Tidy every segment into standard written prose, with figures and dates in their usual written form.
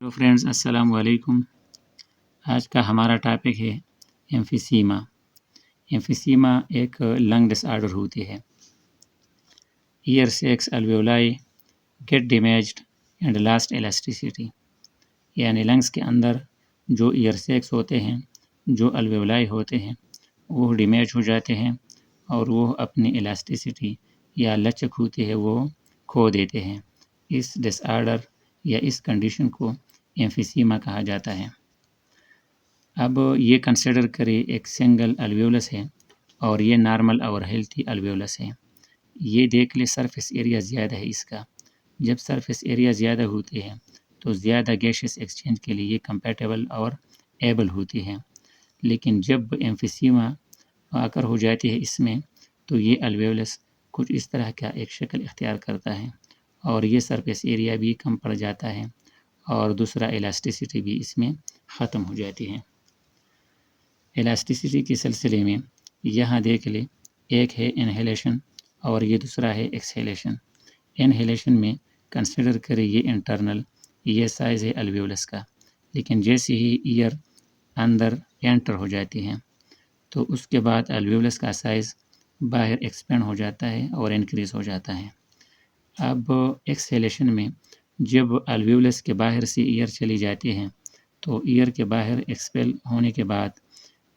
Hello friends, अस्सलाम वालेकुम। आज का हमारा टॉपिक है एम्फीसीमा। एम्फीसीमा एक लंग डिसऑर्डर होती है। Air sacs alveoli get damaged and lost elasticity, यानी लंग्स के अंदर जो ईयर सेक्स होते हैं, जो अल्वेओलाई होते हैं, वो डैमेज हो जाते हैं और वो अपनी इलास्टिसिटी या लचक होती है वो खो देते हैं। इस डिसऑर्डर या इस कंडीशन को एम्फीसीमा कहा जाता है। अब ये कंसिडर करें एक सिंगल अल्वेओलस है और ये नॉर्मल और हेल्थी अल्वेओलस है। ये देख ले सरफेस एरिया ज़्यादा है इसका। जब सरफेस एरिया ज़्यादा होती है तो ज़्यादा गैसेस एक्सचेंज के लिए ये कंपैटिबल और एबल होती है। लेकिन जब एम्फीसीमा आकर हो जाती है इसमें, तो ये अल्वेओलस कुछ इस तरह का एक शक्ल इख्तियार करता है और ये सरफेस एरिया भी कम पड़ जाता है और दूसरा इलास्टिसिटी भी इसमें ख़त्म हो जाती है। इलास्टिसिटी के सिलसिले में यहाँ देख ले, एक है इनहेलेशन और ये दूसरा है एक्सहेलेशन। इनहेलेशन में कंसिडर करें ये इंटरनल, ये साइज़ है अल्वेओलस का, लेकिन जैसे ही ईयर अंदर एंटर हो जाती है तो उसके बाद अल्वेओलस का साइज़ बाहर एक्सपेंड हो जाता है और इंक्रीज़ हो जाता है। अब एक्सहेलेशन में जब अल्वेओलस के बाहर से ईयर चली जाती है तो ईयर के बाहर एक्सपेल होने के बाद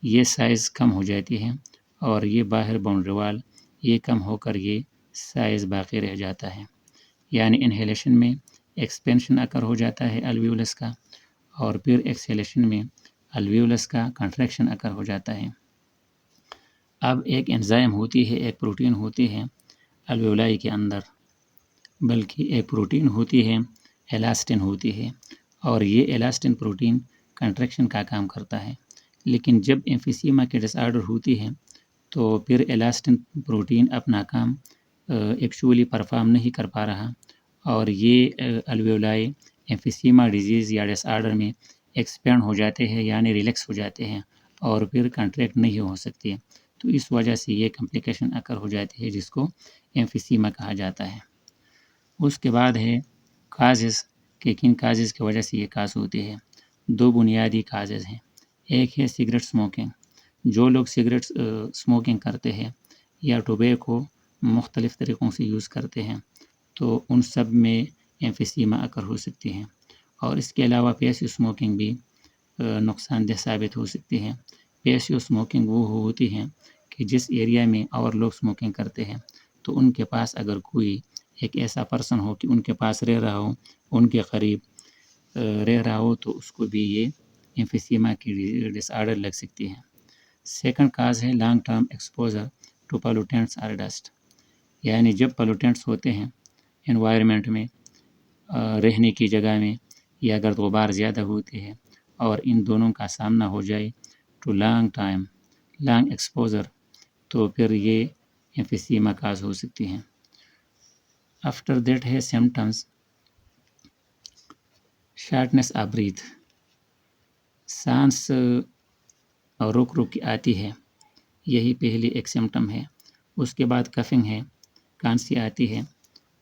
ये साइज़ कम हो जाती है और ये बाहर बाउंड्री वाल ये कम होकर ये साइज़ बाकी रह जाता है। यानी इनहेलेशन में एक्सपेंशन अकर हो जाता है अल्वेओलस का और फिर एक्सहेलेशन में अल्वेओलस का कंट्रैक्शन अकर हो जाता है। अब एक एंजाइम होती है, एक प्रोटीन होती है अल्वेओलाई के अंदर, बल्कि एक प्रोटीन होती है, एलास्टिन होती है, और ये एलास्टिन प्रोटीन कंट्रैक्शन का काम करता है। लेकिन जब एम्फीसीमा की डिसऑर्डर होती है तो फिर एलास्टिन प्रोटीन अपना काम एक्चुअली परफॉर्म नहीं कर पा रहा और ये अल्वेओलाई एम्फीसीमा डिजीज़ या डिसऑर्डर में एक्सपेंड हो जाते हैं, यानी रिलैक्स हो जाते हैं और फिर कंट्रैक्ट नहीं हो सकती है। तो इस वजह से ये कॉम्प्लिकेशन अकर हो जाती है जिसको एम्फीसीमा कहा जाता है। उसके बाद है काजेज़ कि किन काजेज़ की वजह से ये काज होती है। दो बुनियादी काजेज़ हैं। एक है सिगरेट स्मोकिंग। जो लोग सिगरेट स्मोकिंग करते हैं या टोबैको मुख्तलिफ़ तरीक़ों से यूज़ करते हैं तो उन सब में एम्फीसीमा अकर हो सकती है। और इसके अलावा पैसिव स्मोकिंग भी नुकसानदेह साबित हो सकती है। पैसिव स्मोकिंग वो होती है कि जिस एरिया में और लोग स्मोकिंग करते हैं तो उनके पास अगर कोई एक ऐसा पर्सन हो कि उनके पास रह रहा हो, उनके करीब रह रहा हो, तो उसको भी ये एम्फीसीमा की डिसऑर्डर लग सकती है। सेकंड काज है long term exposure to pollutants और डस्ट, यानी जब पोल्यूटेंट्स होते हैं एनवायरनमेंट में, रहने की जगह में, या अगर गुबार ज़्यादा होती है और इन दोनों का सामना हो जाए to long time, long exposure, तो फिर ये एम्फीसीमा काज हो सकती हैं। आफ्टर दैट है सिम्टम्स, शॉर्टनेस ऑफ ब्रीथ, सांस रुक रुक के आती है, यही पहली एक सिम्टम है। उसके बाद कफिंग है, खांसी आती है,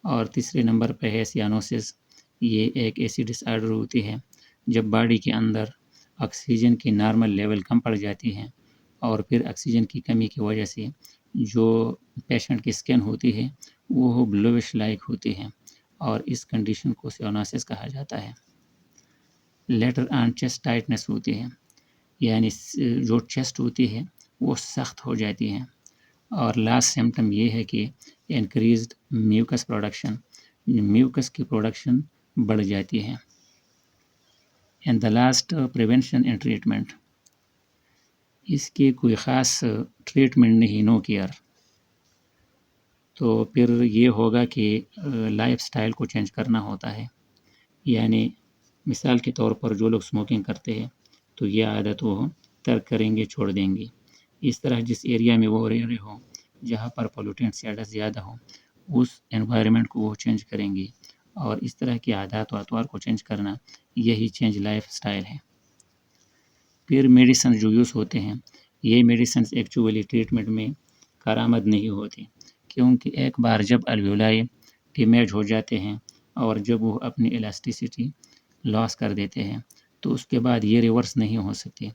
और तीसरे नंबर पे है सियानोसिस। ये एक ऐसी डिसऑर्डर होती है जब बॉडी के अंदर ऑक्सीजन की नॉर्मल लेवल कम पड़ जाती है और फिर ऑक्सीजन की कमी की वजह से जो पेशेंट की स्किन होती है वो ब्लूइश लाइक होती है और इस कंडीशन को सियानोसिस कहा जाता है। लेटर ऑन चेस्ट टाइटनेस होती है, यानी जो चेस्ट होती है वो सख्त हो जाती है। और लास्ट सिम्टम ये है कि इंक्रीज्ड म्यूकस प्रोडक्शन, म्यूकस की प्रोडक्शन बढ़ जाती है। And the last prevention and treatment, इसकी कोई ख़ास ट्रीटमेंट नहीं, नो केयर। तो फिर ये होगा कि लाइफ स्टाइल को चेंज करना होता है, यानी मिसाल के तौर पर जो लोग स्मोकिंग करते हैं तो ये आदत वो तर्क करेंगे, छोड़ देंगे। इस तरह जिस एरिया में वो रह रहे हो जहाँ पर पोल्यूटेंट्स ज़्यादा हो उस एनवायरनमेंट को वो चेंज करेंगे और इस तरह की आदत व अतवार को चेंज करना यही चेंज लाइफ स्टाइल है। फिर मेडिसिन जो यूज़ होते हैं, ये मेडिसिन एक्चुअली ट्रीटमेंट में कारामद नहीं होती, क्योंकि एक बार जब अल्वेओलाई डैमेज हो जाते हैं और जब वो अपनी इलास्टिसिटी لاس کر دیتے ہیں، تو اس کے بعد یہ ریورس نہیں ہو سکتے،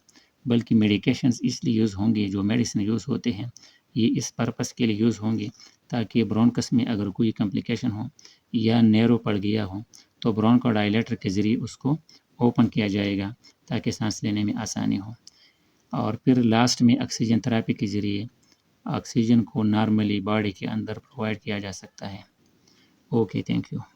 بلکہ میڈیکیشنز اس لیے یوز ہوں گے، جو میڈیسن یوز ہوتے ہیں یہ اس پرپس کے لیے یوز ہوں گے تاکہ برونکس میں اگر کوئی کمپلیکیشن ہو یا نیرو پڑ گیا ہو تو برونکو ڈائلیٹر کے ذریعے اس کو اوپن کیا جائے گا تاکہ سانس لینے میں آسانی ہو۔ اور پھر لاسٹ میں آکسیجن تھراپی کے ذریعے آکسیجن کو نارملی باڈی کے اندر پرووائڈ کیا جا سکتا ہے۔ Okay, thank you.